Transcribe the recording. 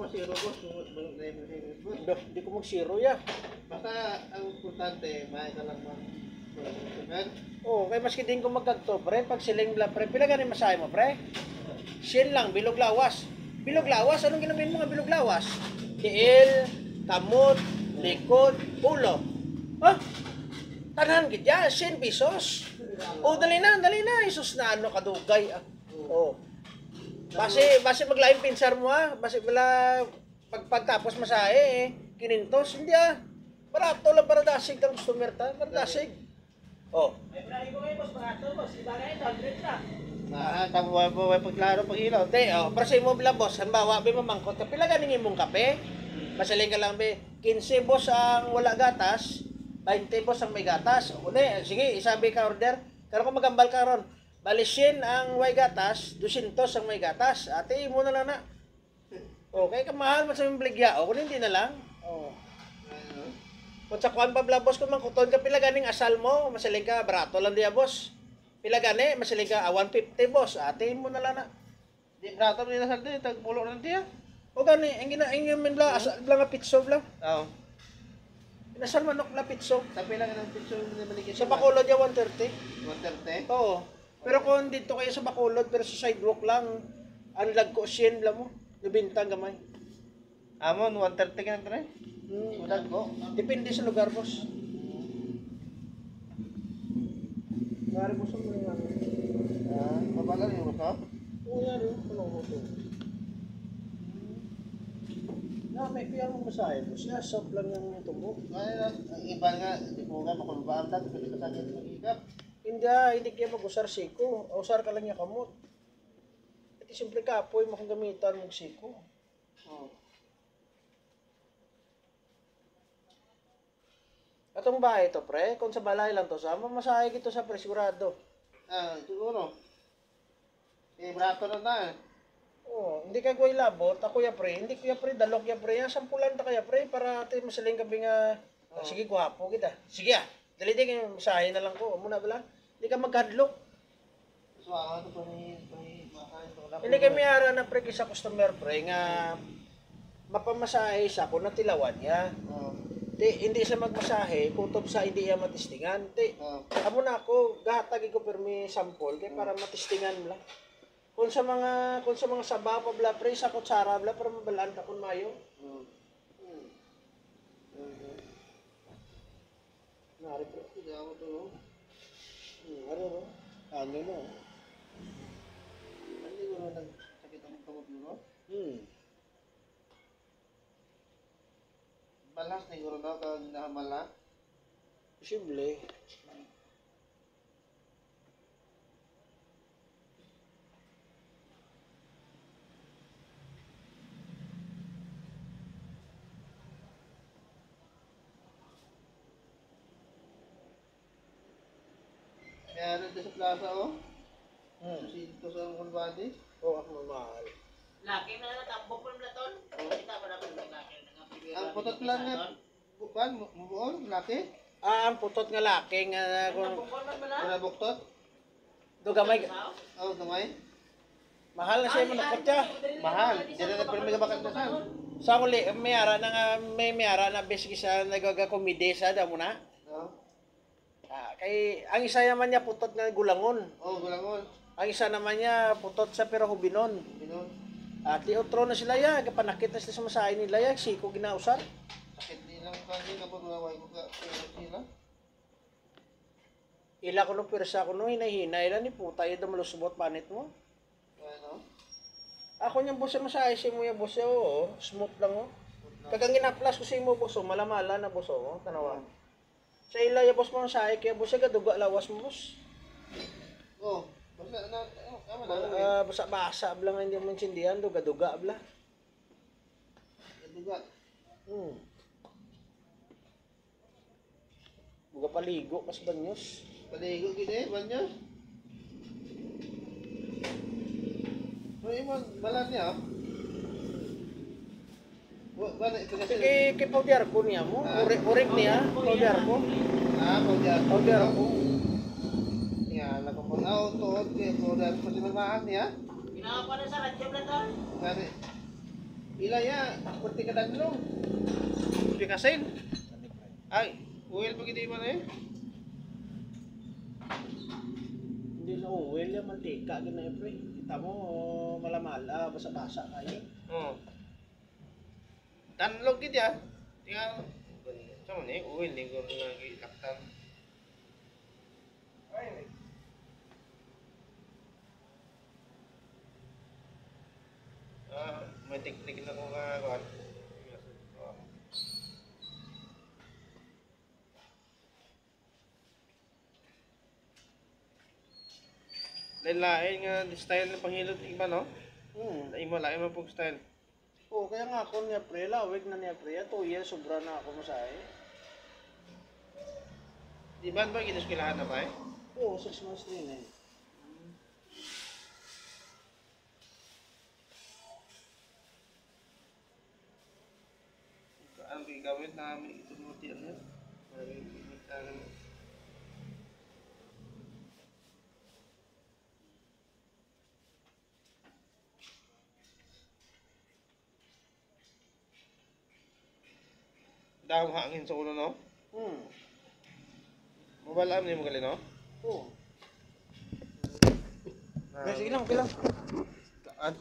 masiro boss. Di ko mag-zero ya. Basta ang importante, may ka lang man. Oo, kaya maski din ko magkagto, pre. Pag siling bla, pre. Pila ganin masahe mo, pre? Sin lang, bilog lawas. Bilog lawas? Anong ginamin mo nga bilog lawas? Tiil, kamot, likod, ulo. Ha? Tanan gidya, 100 pesos. O, dali na, Isus na ano, kadugay. O. Base maglaing pinsar mo ha. Base wala, pagtapos masahe kinintos. Hindi barato lang para dasig ng customer ta. Para dasig. O. Ay, pala ko ngayon, boss, barato, boss. Iba na yun, 100 na. Tamo may pagklaro pag ilaw. Te, para sa imo bila boss, hanbawa be mamangkot ka pila ganing imong kape? Masaling ka lang be 15 boss ang wala gatas, 20 boss ang may gatas. Uli, sige, isabi ka order. Karon ko magambal ka ron. Balisin ang may gatas, 200 ang may gatas. Ate, imo na lang na. Okay, kamahal man sa imong bligya. O, kung hindi na lang. O. Kung sa kuwan pa bla boss, kung mangkuton ka pila ganing asal mo, masaling ka, barato lang diya boss. Pila gani, masaling ka, 150 boss. Ate, mo na lang na. Di barato nila sa din, tagpulo lang diya. O gani, ang ginaingin bla, asal bla nga pitso bla. Oo. Inasal manok na pitso. Tapi lang ng picture ni Maniki. Sa Bacolod ya 130. 130. Oo. Pero kung dito kayo sa Bacolod, pero sa sidewalk lang, ang lagko 100 bla mo. Nabintang gamay. Amon 130 ka na tre. Udag ko. Depende sa lugar, boss. Ngari mo sa mga Mabagal yung uso. Oo nga rin, anong hoto? May kaya mong masahe mo siya, soft lang yung tubo. Ang iba nga, di po nga makulbaan lang, kasi ka sakit mag-igap. Hindi kaya mag-usar siko. Usar ka lang yung kamot. Ito siyempre kapoy mo kung gamitan mong siko. Oo. Atong bahay to, pre, kung sa balay lang to, sa mamasahe kito sa pre, sigurado. Siguro. Barato na na. Hindi kay kuya labot, ako ya pre, hindi kuya pre, dalok ya pre, sampulan ta kaya pre, para ate masaling gabi nga, sige gwapo kita. Sige dali din, masahe na lang ko, muna bala. Hindi ka magkadlok. So, ito pa ni makain ko lang. Hindi kami ara na pre sa customer pre nga mapamasahe sa ko na tilawan niya. Hindi siya magmasahe, kutob sa hindi iya matistingan. Amo na ako, gahatag ko permi sample kay para matistingan lang. Kung sa mga saba pa bla pre sa kutsara bla para mabalaan ka kun mayo. Nari pre, Ako to. ano no? Hindi ko na sakit ang kamot mo. Balas ni guro daw kag nahamala. Posible. Kaya ano sa plaza Sinto sa Mulbadi. Ako mahal. Laki na naman, tambok po ng laton. Kita ba naman yung laki? Ang putot lang nga, bukan, mubuon, laki. Ang putot nga laki nga kung Tambok po naman bala? Wala buktot. gamay. Gamay. Mahal na siya manukot siya. Mahal. Diyan na pero may gabakan na saan. Sa uli, may ara na nga, may ara na basic sa nagaga-komedi sa damo na. Kay ang isa naman niya putot nga gulangon. Gulangon. Ang isa naman niya putot sa pero hubinon. Binon. At liotro na sila ya, kapanakit na sila sa masahe nila ya, siko ginausar. Sakit din lang kasi kapag naway ko ka sila. Ila ko nung pirsa ko nung hinahinay lang ni puta, yung malusubot panit mo. Ano? Ako niyang boss masahe si mo yung boss smooth lang Kagang ginaplas ko si mo boss malamala na boss tanawa. Sa ila yung boss mo masahe kaya boss gaduga lawas mo boss. Basta na, basa abla nga hindi mo intindihan, duga-duga abla. Duga. Buga paligo kas banyos. Paligo gini, banyos. Iman, balan niya. Bana ito kasi. Kay powder ko niya mo, urik niya, powder ko. Powder ko. Yan, nakapunaw, tuod, kaya powder ko si mamaan niya. Ginawa pa na sa radyo na to. Gani. Ila ya, pati ka daglo. Pikasin. Ay, oil pag hindi man eh. Hindi na oil yung mantika gina pre. Kita mo malamala basa-basa kayo. Oo. Tanlog gid ya. Tingnan. Sama ni oil ni ko lagi laktan. May teknik na kung kuan. Lain nga style ng panghilot iba no? Lain mo pong style. Oh, kaya nga ako niya pre, lawig na niya pre. 2 years sobra na ako masahe. Di ba gineskulahan na ba eh? Oo, 6 months din eh. Ang gamit namin ito mo tiyan yan. Ang dahong hangin sa ulo, no? Mabalaan mo yung gali, no? Oo. Sige lang, okay lang. At